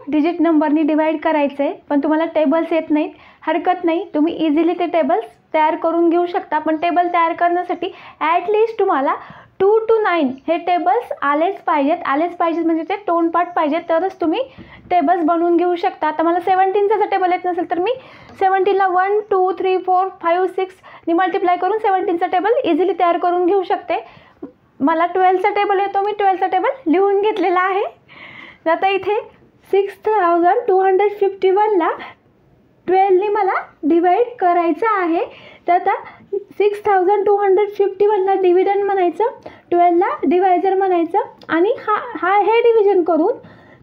Digit नंबरनी divide करायचं आहे, पण तुम्हाला टेबल्स येत नाहीत, हरकत नाही, तुम्ही इझिली ते टेबल्स तयार करून घेऊ शकता. पण टेबल तयार करण्यासाठी ॲटलिस्ट तुम्हाला 2 to 9 हे टेबल्स आलेच पाहिजेत म्हणजे ते तोंडपाठ पाहिजेत, तरच तुम्ही टेबल्स बनवून घेऊ शकता. आता मला 17चा जर टेबल येत नसेल तर मी 17ला 1 2 3 4 5 6 नि मल्टिप्लाय करून 17चा टेबल इझिली तयार करून घेऊ शकते. मला 12चा टेबल येतो, मी 12चा टेबल लिहून घेतलेला आहे. आता इथे 6251ला 12नी मला डिवाइड करायचं आहे. तर आता 6251ला डिव्हिडंड म्हणायचं, 12ला डिवायझर म्हणायचं आणि हे डिव्हिजन करून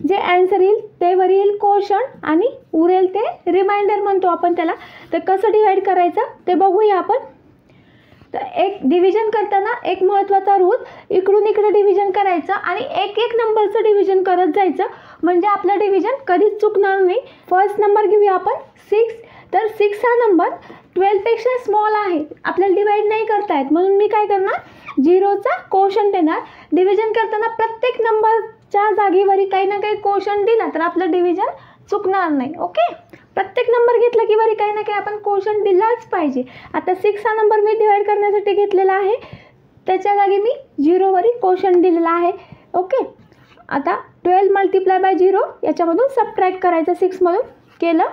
जे आन्सर येईल ते वर येईल क्वोशंट आणि उरेल ते रिमाइंडर म्हणतो आपण त्याला. तर कसं डिवाइड करायचं ते बघूया आपण. तर एक डिव्हिजन करताना एक महत्त्वाचा रूल, इकडून इकडे डिव्हिजन करायचं आणि एक एक नंबरचं डिव्हिजन करत जायचं, म्हणजे आपलं डिव्हिजन कधीच चुकणार नाही. फर्स्ट नंबर घेऊया आपण 6. तर 6 हा नंबर 12पेक्षा स्मॉल आहे, आपल्याला डिवाइड नाही करता येत, म्हणून मी काय करणार, 0चा क्वोशंट देणार. डिव्हिजन करताना प्रत्येक नंबरच्या जागेवरी काही ना काही क्वोशंट दिला तर आपलं डिव्हिजन चुकणार नाही. ओके, प्रत्येक नंबर घेतला की वरी काही ना काही आपण क्वोशंट दिलाच पाहिजे. आता 6 हा नंबर मी डिवाइड करण्यासाठी घेतलेला आहे, त्याच्या जागी मी 0वरी क्वोशंट दिलेला आहे. ओके, आता 12 मल्टिप्लाय बाय 0 याच्यामधून सबट्रॅक्ट करायचं, 6मधून केलं,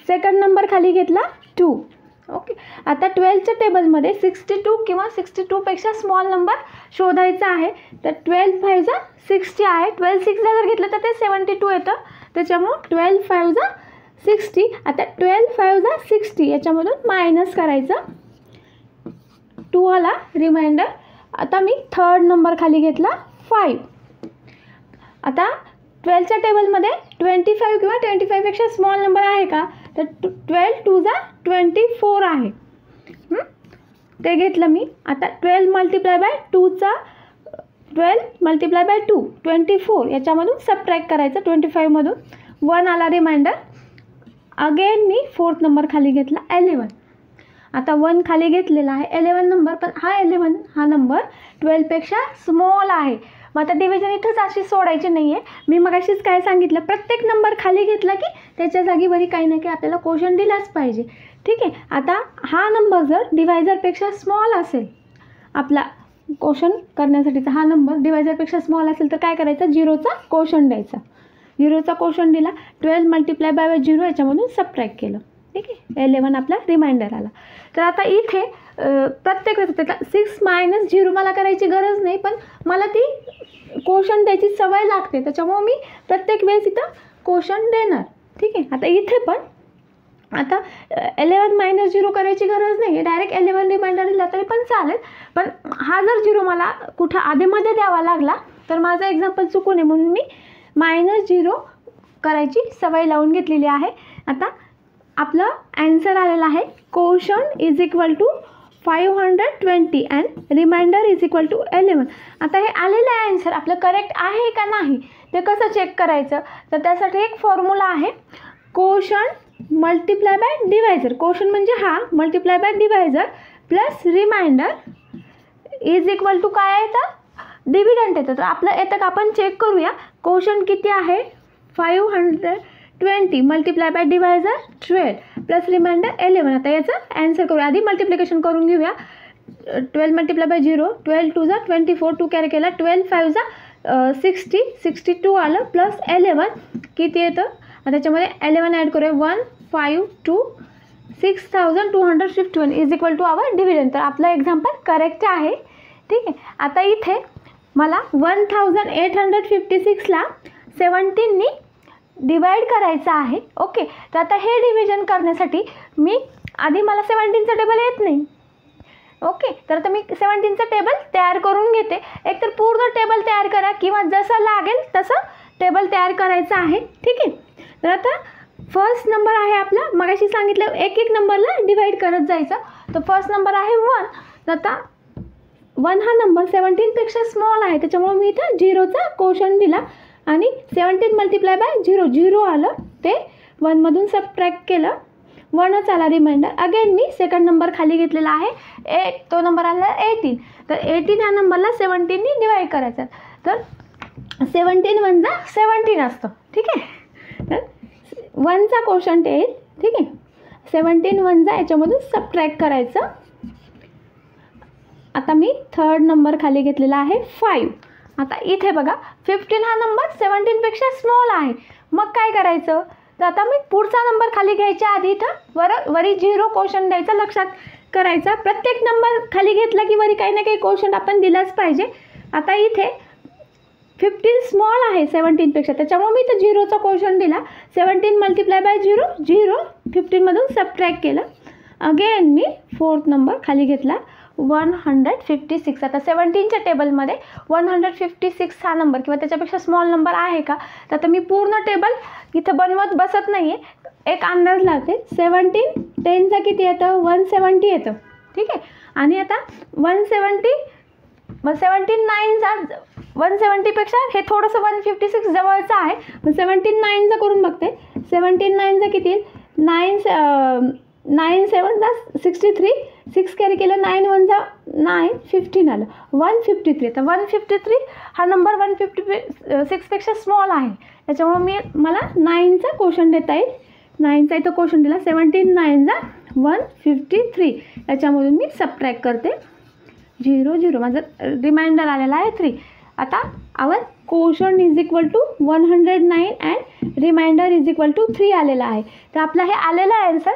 सेकंड नंबर खाली घेतला 2. ओके, आता 12च्या टेबलमध्ये 62 किंवा 62पेक्षा स्मॉल नंबर शोधायचा आहे. तर 12 5 60 आहे, 12 6ला जर घेतलं तर ते 72 येतं, त्याच्यामुळं 12 5 60. आता 12 5 60 याच्यामधून मायनस करायचं, 2 आला रिमाइंडर. आता मी थर्ड नंबर खाली घेतला 5. आता 12च्या टेबलमध्ये 25 किंवा 25पेक्षा स्मॉल नंबर आहे का, तर 12 2 24 आहे, ते घेतलं मी. आता 12 मल्टिप्लाय बाय 2चा 12 मल्टिप्लाय बाय 2 24 याच्यामधून सबट्रॅक्ट करायचं, 25मधून 1 आला रिमाइंडर. अगेन मी फोर्थ नंबर खाली घेतला 11. आता 1 खाली घेतलेला आहे 11 नंबर, पण हा 11 हा नंबर 12पेक्षा स्मॉल आहे. मग आता डिव्हिजन इथंच अशी सोडायची नाही आहे. मी मगाशीच काय सांगितलं, प्रत्येक नंबर खाली घेतला की त्याच्या जागेवरी काही ना काही आपल्याला क्वोशंट दिलाच पाहिजे. ठीक आहे, आता हा नंबर जर डिवायझरपेक्षा स्मॉल असेल, आपला क्वोशंट करण्यासाठीचा हा नंबर डिवायझरपेक्षा स्मॉल असेल तर काय करायचं, 0चा क्वोशंट द्यायचा. 0चा क्वोशंट दिला, 12 मल्टिप्लाय बाय 0 याच्यामधून सबट्रॅक्ट केलं. ठीक आहे, 11 आपला रिमाइंडर आला. तर आता इथे प्रत्येक वेळेस 6 मायनस 0 मला करायची गरज नाही, पण मला ती क्वोशंट द्यायची सवय लागते, त्याच्यामुळे मी प्रत्येक वेळेस इथं क्वोशंट देणार. ठीक आहे, आता इथे पण आता 11 मायनस 0 करायची गरज नाही आहे, डायरेक्ट 11 रिमाइंडर दिला तरी पण चालेल. पण हा जर 0 मला कुठं आधीमध्ये द्यावा लागला तर माझं एक्झाम्पल चुकू नये म्हणून मी -0 करायची सवय लावून घेतलेली आहे. आता आपलं ॲन्सर आलेला आहे, quotient is equal to 520 and remainder is equal to 11. आता हे आलेलं आहे ॲन्सर, आपलं करेक्ट आहे का नाही ते कसं चेक करायचं, तर त्यासाठी एक फॉर्म्युला आहे, quotient multiply by divisor. Quotient म्हणजे हा, multiply by divisor plus remainder is equal to काय येतं, डिव्हिडंट येतं. तर आपलं येतं का आपण चेक करूया. क्वोशंट किती आहे, 520 multiply by divisor 12 plus remainder 11. आता याचं ॲन्सर करूया, आधी मल्टिप्लिकेशन करून घेऊया. 12 मल्टिप्लाय बाय 0, 12 2 24, 2 कॅरी केला, 12 5 60, 62 आलं प्लस 11 किती येतं, त्याच्यामध्ये 11 ॲड करूया, 152 6251 is equal to our dividend. तर आपलं एक्झाम्पल करेक्ट आहे. ठीक आहे, आता इथे मला 1856ला 17नी डिवाइड करायचं आहे. ओके, तर आता हे डिव्हिजन करण्यासाठी आधी मला 17चा टेबल येत नाही. ओके, तर आता मी 17चा टेबल तयार करून घेते. एकतर पूर्ण टेबल तयार करा किंवा जसं लागेल तसं टेबल तयार करायचं आहे. ठीक आहे, तर आता फर्स्ट नंबर आहे आपला, मगाशी सांगितलं एक एक नंबरला डिवाइड करत जायचं. तर फर्स्ट नंबर आहे 1. तर आता 1 हा नंबर 17पेक्षा स्मॉल आहे, त्याच्यामुळे मी इथं 0चा क्वोशंट दिला आणि 17 मल्टिप्लाय बाय 0 आलं, ते 1मधून सबट्रॅक्ट केलं, 1च आला रिमाइंडर. अगेन मी सेकंड नंबर खाली घेतलेला आहे, तो नंबर आला 18. तर 18 ह्या नंबरला 17नी डिवाइड करायचा. तर 17 1 17 असतं. ठीक आहे, 1चा कोशंट येईल. ठीक आहे, 17 1 याच्यामधून सबट्रॅक्ट करायचं. आता मी थर्ड नंबर खाली घेतलेला आहे 5. आता इथे बघा 15 हा नंबर 17पेक्षा स्मॉल आहे. मग काय करायचं, तर आता मी पुढचा नंबर खाली घ्यायच्या आधी इथं वरी 0 कोशंट द्यायचा. लक्षात करायचा, प्रत्येक नंबर खाली घेतला की वरी काही ना काही कोशंट आपण दिलाच पाहिजे. आता इथे 15 स्मॉल आहे 17पेक्षा, त्याच्यामुळे मी इथं 0चा कोशंट दिला. 17 मल्टिप्लाय बाय 0 0, 15मधून सबट्रॅक्ट केलं. अगेन मी फोर्थ नंबर खाली घेतला 156. आता 17च्या टेबलमध्ये 156 हा नंबर किंवा त्याच्यापेक्षा स्मॉल नंबर आहे का, तर आता मी पूर्ण टेबल इथं बनवत बसत नाही आहे, एक अंदाज लावते. 17 10चा किती येतं, 170 येतं. ठीक आहे, आणि आता 170 17 9चा 170पेक्षा हे थोडंसं 156 जवळचं आहे. मग 17 9चा करून बघते. 17 9चा किती येईल, 9 7 जा 63, 6 कॅरी केलं, 9 1 जा 9, 15 आलं, 153. तर 153 हा नंबर 156पेक्षा स्मॉल आहे, त्याच्यामुळे मला 9चा कोशंट देता येईल. 9चा इथं कोशंट दिला. 17 9 जा 153, याच्यामधून मी सबट्रॅक्ट करते 0 0. माझं रिमाइंडर आलेला आहे 3. आता our quotient is equal to 109 and remainder is equal to 3 आलेला आहे. तर आपला हे आलेला आन्सर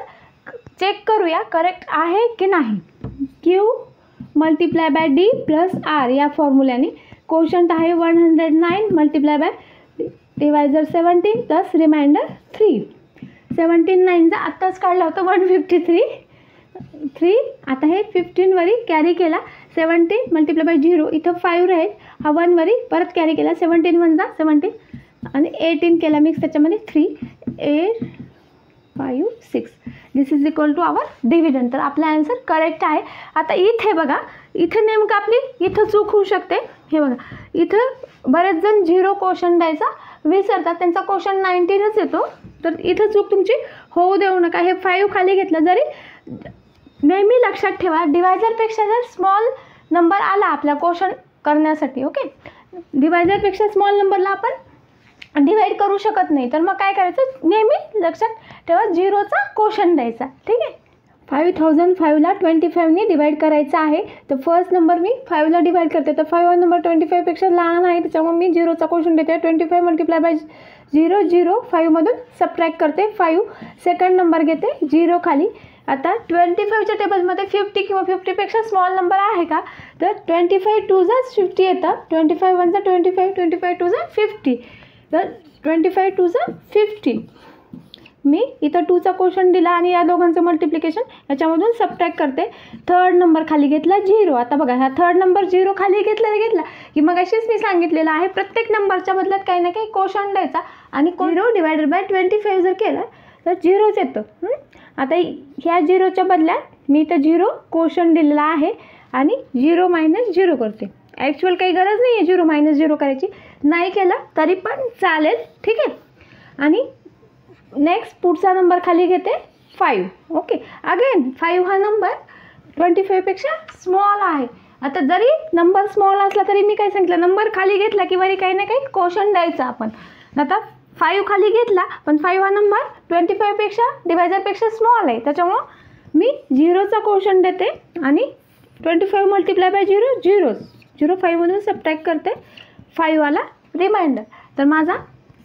चेक करूया करेक्ट आहे की नाही. Q multiply by D plus R या फॉर्म्युल्याने कोशंट आहे 109 multiply by divisor 17 plus remainder 3. 17 9चा आत्ताच काढला होता 153. आता हे 15 वरी कॅरी केला. 17 मल्टिप्लाय बाय 0 इथं 5 राहील, हा 1 वरी परत कॅरी केला. 17 1 जा 17 आणि 18 केला मिक्स, त्याच्यामध्ये 3 8 5 6. This is equal to our division. तर आपला आन्सर करेक्ट आहे. आता इथे बघा, इथं नेमकं आपली इथं चूक होऊ शकते. हे बघा, इथं बरेच जण 0 कोशंट द्यायचा विसरतात, त्यांचा कोशंट 19च येतो. तर इथं चूक तुमची होऊ देऊ नका. हे 5 खाली घेतलं, जरी नेहमी लक्षात ठेवा डिवायझरपेक्षा जर स्मॉल नंबर आला आपला कोशंट करण्यासाठी, ओके, डिवायझरपेक्षा स्मॉल नंबरला आपण डिवाइड करू शकत नाही, तर मग काय करायचं, नेहमी लक्षात ठेवा 0चा कोशंट द्यायचा. ठीक आहे, 5005ला 25ने डिवाइड करायचं आहे. तर फर्स्ट नंबर मी 5ला डिवाइड करते, तर 5 हा नंबर 25पेक्षा लहान आहे, त्याच्यामुळे मी 0चा कोशंट देते. 25 मल्टिप्लाय बाय 0 0, 5मधून सबट्रॅक्ट करते 5. सेकंड नंबर घेते 0 खाली. आता 25च्या टेबलमध्ये 50 किंवा 50पेक्षा स्मॉल नंबर आहे का, तर 25 2 जा 50 येतं, 25 1 जा 25, 25 2 जा 50, तर 25 2 जा 50. मी इथं 2चा कोशंट दिला आणि या दोघांचं मल्टिप्लिकेशन याच्यामधून सबट्रॅक्ट करते. थर्ड नंबर खाली घेतला 0. आता बघा, हा थर्ड नंबर 0 खाली घेतला की मग अशीच मी सांगितलेलं आहे, प्रत्येक नंबरच्या बदल्यात काही ना काही कोशंट द्यायचा आणि 0 डिवायडेड बाय 25 जर केलं तर 0च येतं. आता ह्या 0च्या बदल्यात मी इथं 0 कोशंट दिलेला आहे आणि 0 - 0 करते. ॲक्च्युअल काही गरज नाही आहे 0 - 0 करायची, नाही केलं तरी पण चालेल. ठीक आहे, आणि नेक्स्ट पुढचा नंबर खाली घेते 5. ओके, अगेन 5 हा नंबर 25पेक्षा स्मॉल आहे. आता जरी नंबर स्मॉल असला तरी मी काय सांगितलं, नंबर खाली घेतला की वरी काही ना काही कोशंट द्यायचं आपण. आता 5 खाली घेतला, पण 5 हा नंबर 25पेक्षा डिवायझरपेक्षा स्मॉल आहे, त्याच्यामुळं मी 0चा कोशंट देते आणि 25 मल्टिप्लाय बाय 0 0 0, 5मधून सबट्रॅक्ट करते 5 वाला रिमाइंडर. तर माझा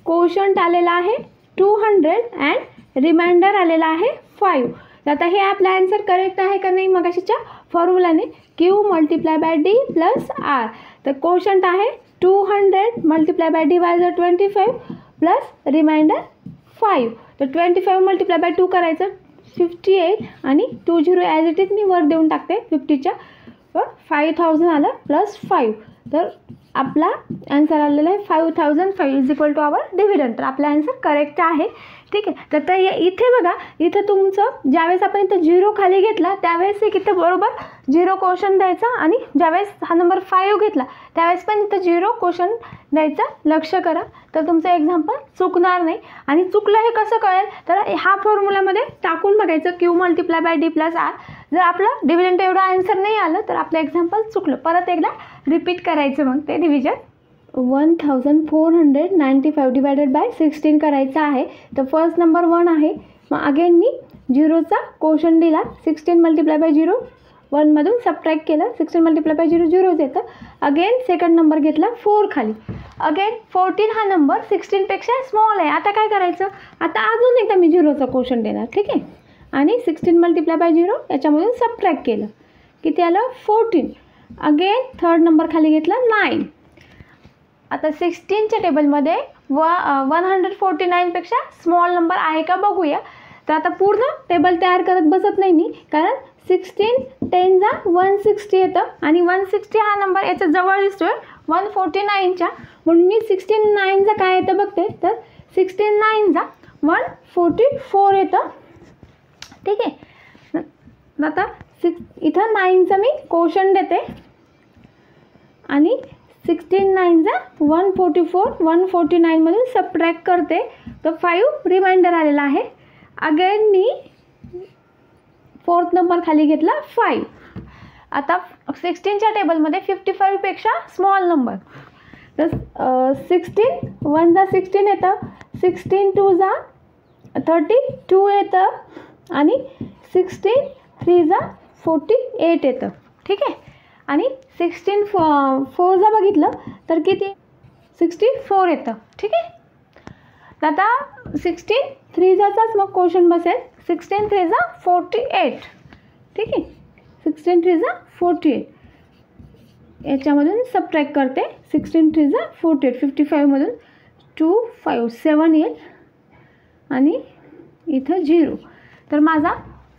कोशंट आलेला आहे 200 अँड रिमाइंडर आलेला आहे 5. तर आता हे आपला आन्सर करेक्ट आहे का नाही, मग अशीच्या फॉर्म्युलाने Q multiply by D plus R. तर कोशंट आहे 200 multiply by divisor 25 plus remainder 5. तर 25 मल्टिप्लाय बाय 2 करायचं 58 आणि 20 ॲज इट इज मी वर देऊन टाकते 50च्या. 5000 आलं प्लस 5. तर आपला आन्सर आलेला आहे 5005 is equal to our dividend. तर आपला आन्सर करेक्ट आहे. ठीक आहे, तर इथे बघा, इथं तुमचं ज्यावेळेस आपण इथं 0 खाली घेतला त्यावेळेस एक इथं बरोबर 0 कोशंट द्यायचा आणि ज्यावेळेस हा नंबर 5 घेतला त्यावेळेस पण इथं 0 कोशंट द्यायचा. लक्ष करा, तर तुमचं एक्झाम्पल चुकणार नाही. आणि चुकलं हे कसं कळेल, तर हा फॉर्म्युलामध्ये टाकून बघायचं Q multiply by D plus R. जर आपलं डिव्हिडंड एवढं आन्सर नाही आलं तर आपलं एक्झाम्पल चुकलं, परत एकदा रिपीट करायचं मग ते डिव्हिजन. 1495 डिवायडेड बाय 16 करायचं आहे. तर फर्स्ट नंबर 1 आहे. मग अगेन मी झिरोचा कोशंट दिला. 16 मल्टिप्लाय बाय 0, 1मधून सबट्रॅक्ट केलं. 16 मल्टिप्लाय बाय 0 0च येतं. अगेन सेकंड नंबर घेतला 4 खाली. अगेन 14 हा नंबर 16पेक्षा स्मॉल आहे. आता काय करायचं, आता अजून एकदा मी झिरोचा कोशंट देणार. ठीक आहे. आणि 16 मल्टिप्लाय बाय 0 याच्यामधून सबट्रॅक्ट केलं. किती आलं 14. अगेन थर्ड नंबर खाली घेतला 9. आता 16च्या टेबलमध्ये 149पेक्षा स्मॉल नंबर आहे का बघूया. तर आता पूर्ण टेबल तयार करत बसत नाही मी, कारण 16 10 160 येतं आणि 160 हा नंबर याच्या जवळ दिसतोय 149च्या, म्हणून मी 16 काय येतं बघते. तर 16 144 येतं. ठीक आहे. आता इथं 9चं मी कोशंट देते आणि 16 144, 149मधून सबट्रॅक्ट करते. तर 5 रिमाइंडर आलेला आहे. अगेन मी फोर्थ नंबर खाली घेतला 5. आता 16च्या टेबलमध्ये 55पेक्षा स्मॉल नंबर. तर 16 1 16 येतं. 16 2 32 येतं आणि 16 3 48 येतं. ठीक आहे. आणि 16 4 बघितलं तर किती 64 येतं. ठीक आहे. आता 16 3 मग क्वेश्चन बसेल. 16 3 48. ठीक आहे. 16 3 48 याच्यामधून सबट्रॅक्ट करते. 16 3 48, 55मधून 2 5 7 येईल आणि इथं 0. तर माझा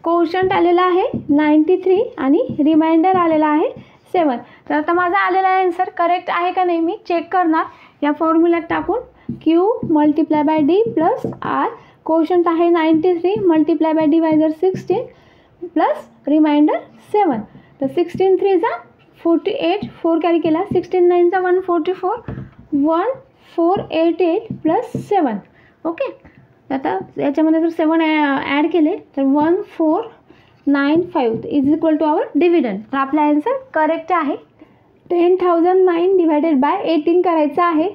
क्वोशंट आलेला आहे 93 आणि रिमाइंडर आलेला आहे 7. तर आता माझा आलेला आन्सर करेक्ट आहे का नाही मी चेक करणार या फॉर्म्युल्यात टाकून. Q multiply by D plus R. Quotient आहे 93 multiply by divisor 16 plus remainder 7. तर 16 3 48, 4 कॅरी केला. 16 9 144, 1488 प्लस 7. ओके. आता याच्यामध्ये जर 7 ॲड केले तर 1495 is equal to our dividend. तर आपला आन्सर करेक्ट आहे. 10,009 डिवायडेड बाय 18 करायचं आहे.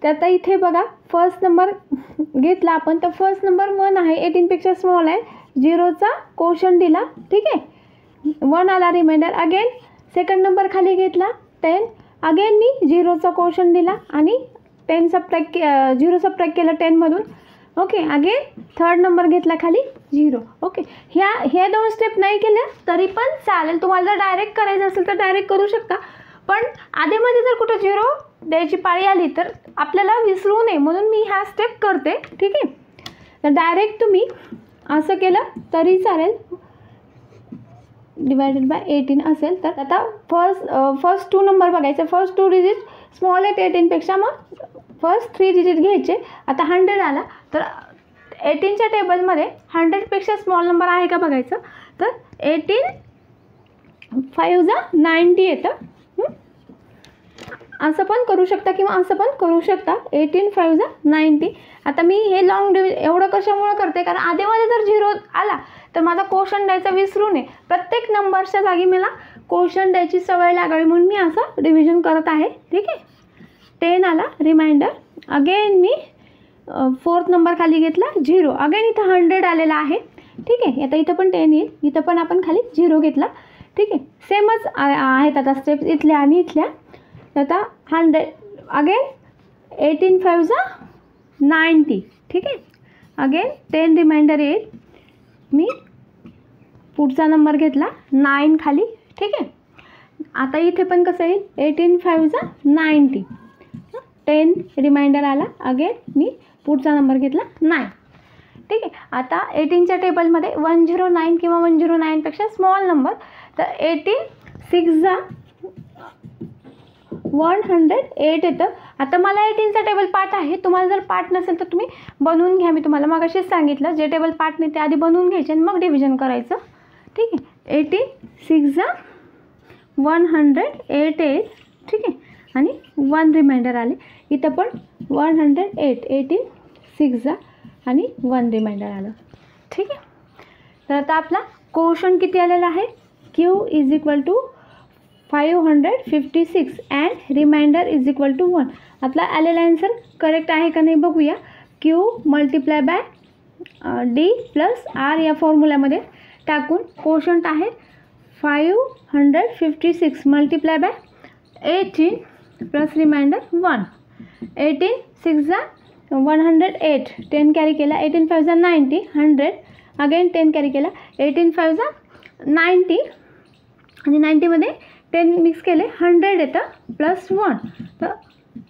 तर आता इथे बघा फर्स्ट नंबर घेतला आपण, तर फर्स्ट नंबर 1 आहे, 18पेक्षा स्मॉल आहे. झिरोचा कोशंट दिला. ठीक आहे. 1 आला रिमाइंडर. अगेन सेकंड नंबर खाली घेतला 10. अगेन मी झिरोचा कोशंट दिला आणि 10 सबट्रॅक्ट 0 सबट्रॅक्ट केलं 10मधून. ओके. अगेन थर्ड नंबर घेतला खाली 0. ओके. ह्या 2 स्टेप नाही केल्या तरी पण चालेल. तुम्हाला जर डायरेक्ट करायचं असेल तर डायरेक्ट करू शकता. पण आधीमध्ये जर कुठं 0 द्यायची पाळी आली तर आपल्याला विसरू नये म्हणून मी ह्या स्टेप करते. ठीक आहे. तर डायरेक्ट तुम्ही असं केलं तरी चालेल. डिवायडेड बाय 18 असेल तर आता फर्स्ट 2 नंबर बघायचे. फर्स्ट 2 डिजिट स्मॉल आहेत 18पेक्षा, मग फर्स्ट 3 डिजिट घ्यायचे. आता 100 आला तर 18च्या टेबलमध्ये 100पेक्षा स्मॉल नंबर आहे का बघायचं. तर 18 5 90 येतं. असं पण करू शकता किंवा असं पण करू शकता. 18 5 90. आता मी हे लॉंग डिव्हिजन एवढं कशामुळे करते, कारण आधीमध्ये जर 0 आला तर माझा कोशंट द्यायचा विसरू नये. प्रत्येक नंबरच्या जागी मला कोशंट द्यायची सवय लागावी म्हणून मी असं डिव्हिजन करत आहे. ठीक आहे. 10 आला रिमाइंडर. अगेन मी फोर्थ नंबर खाली घेतला 0. अगेन इथं 100 आलेला आहे. ठीक आहे. आता इथं पण 10 येईल. इथं पण आपण खाली 0 घेतला. ठीक आहे. सेमच आहेत आता स्टेप्स इथल्या आणि इथल्या. आता 100 अगेन 18 5 90. ठीक आहे. अगेन 10 रिमाइंडर येईल. मी पुढचा नंबर घेतला 9 खाली. ठीक आहे. आता इथे पण कसं येईल 18 5 90. 10 रिमाइंडर आला. अगेन मी पुढचा नंबर घेतला 9. ठीक आहे. आता 18च्या टेबलमध्ये 109 किंवा 109पेक्षा स्मॉल नंबर. तर 18 6 108 येतं. आता मला 18चा टेबल पाठ आहे. तुम्हाला जर पाठ नसेल तर तुम्ही बनवून घ्या. मी तुम्हाला मगाशीच सांगितलं जे टेबल पाठ नाही ते आधी बनवून घ्यायचे आणि मग डिव्हिजन करायचं. ठीक आहे. 18 6 108 येईल. ठीक आहे. आणि 1 रिमाइंडर आले. इथं पण 108. 18 6 आणि 1 रिमाइंडर आलं. ठीक आहे. तर आता आपला क्वोशंट किती आलेला आहे. Q is equal to 556 and remainder is equal to 1. आपला आलेला आन्सर करेक्ट आहे का नाही बघूया. Q multiply by D plus R या फॉर्म्युल्यामध्ये टाकून कोशंट आहे 556 multiply by 18 plus remainder 1. 18 6 108, 10 carry केला, 18 5 90, 100 अगेन 10 कॅरी केला, 18 5 90 आणि 90मध्ये 10 मिक्स केले 100 येतं प्लस 1, तर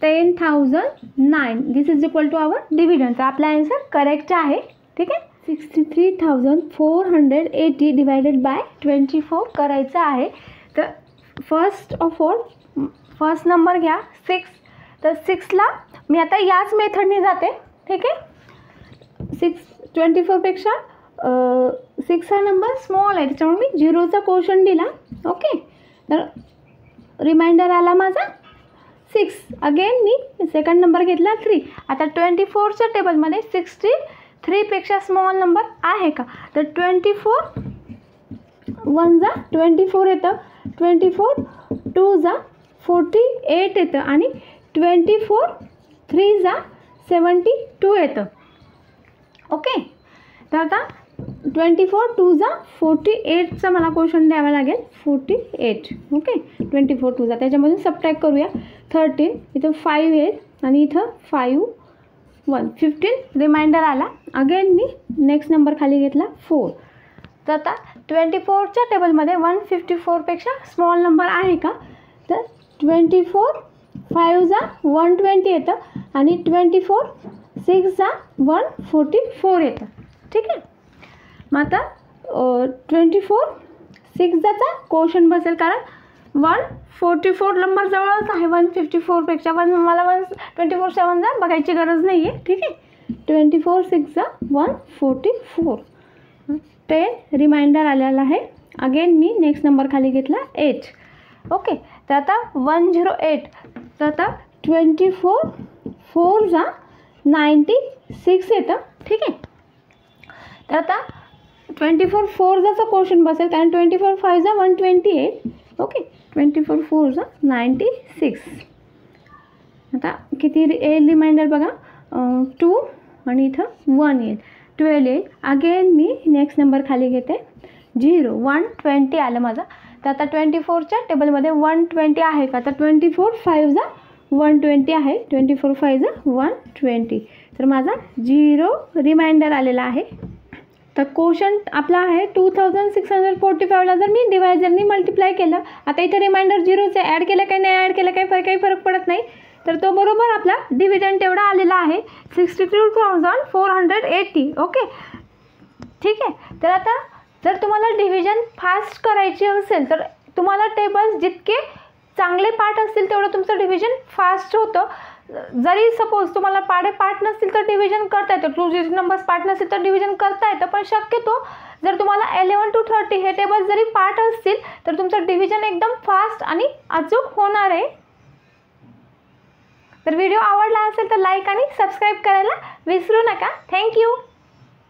10,009. This is equal to our dividend. तर आपला आन्सर करेक्ट आहे. ठीक आहे. 63,480 डिवायडेड बाय 24 करायचं आहे. तर first of all first number घ्या 6. तर 6ला मी आता याच मेथडने जाते. ठीक आहे. 24पेक्षा 6 हा नंबर स्मॉल आहे, त्याच्यामुळे मी 0चा कोशंट दिला. ओके. तर रिमाइंडर आला माझा 6. अगेन मी सेकंड नंबर घेतला 3. आता 24च्या टेबलमध्ये 63पेक्षा स्मॉल नंबर आहे का. तर 24 1 जा 24 येतं, 24 2 जा 48 येतं आणि 24 3 जा 72 येतं. ओके. तर आता 24 2 जा 48चा मला क्वेश्चन द्यावा लागेल 48. ओके. 24 2 जा त्याच्यामधून सबट्रॅक्ट करूया. 13 इथं 5 येईल आणि इथं 5 1 15 रिमाइंडर आला. अगेन मी नेक्स्ट नंबर खाली घेतला 4. तर आता 24च्या टेबलमध्ये 154पेक्षा स्मॉल नंबर आहे का. तर 24 5 जा 120 येतं आणि 24 6 जा 144 येतं. ठीक आहे. मग आता 24 6 जाचा क्वेश्चन बसेल, कारण 144 नंबर जवळच आहे 154पेक्षा. मला 124 7 जा बघायची गरज नाही आहे. ठीक आहे. 24 6 जा 144. 10 रिमाइंडर आलेला आहे. अगेन मी नेक्स्ट नंबर खाली घेतला 8. ओके. तर आता 108. तर आता 24 4 जा 96 येतं. ठीक आहे. तर आता 24 4 जाचा क्वेश्चन बसेल, कारण 24 5 जा 128. ओके. 24 4 जा 96. आता किती येईल रिमाइंडर बघा. 2 आणि इथं 1 येईल, 12 येईल. अगेन मी नेक्स्ट नंबर खाली घेते 0. 120 आलं माझं. तर आता 24च्या टेबलमध्ये 120 आहे का. तर 24 5 जा 120 आहे, 24 5 जा 120. तर माझा 0 रिमाइंडर आलेला आहे. तर कोशंट आपला आहे 2645ला. जर मी डिवायझरनी मल्टिप्लाय केलं, आता इथे रिमाइंडर 0चं ॲड केलं काही नाही, ॲड केलं काही फरक पडत नाही. तर तो बरोबर आपला डिव्हिडंड एवढा आलेला आहे 62,480. ओके. ठीक आहे. तर आता जर तुम्हाला डिव्हिजन फास्ट करायची असेल, तर तुम्हाला टेबल्स जितके चांगले पार्ट असतील तेवढं तुमचं डिव्हिजन फास्ट होतं. जरी सपोज तुम्हाला पार्ट नसतील तर डिव्हिजन करता येतं, 2 डिजिट नंबर्स पार्ट नसतील तर डिव्हिजन करता येतं. पण शक्यतो जर तुम्हाला 11 to 30 हे टेबल्स जरी पार्ट असतील तर तुमचं डिव्हिजन एकदम फास्ट आणि अचूक होणार आहे. तर व्हिडिओ आवडला असेल तर लाईक आणि सबस्क्राईब करायला विसरू नका. थँक्यू.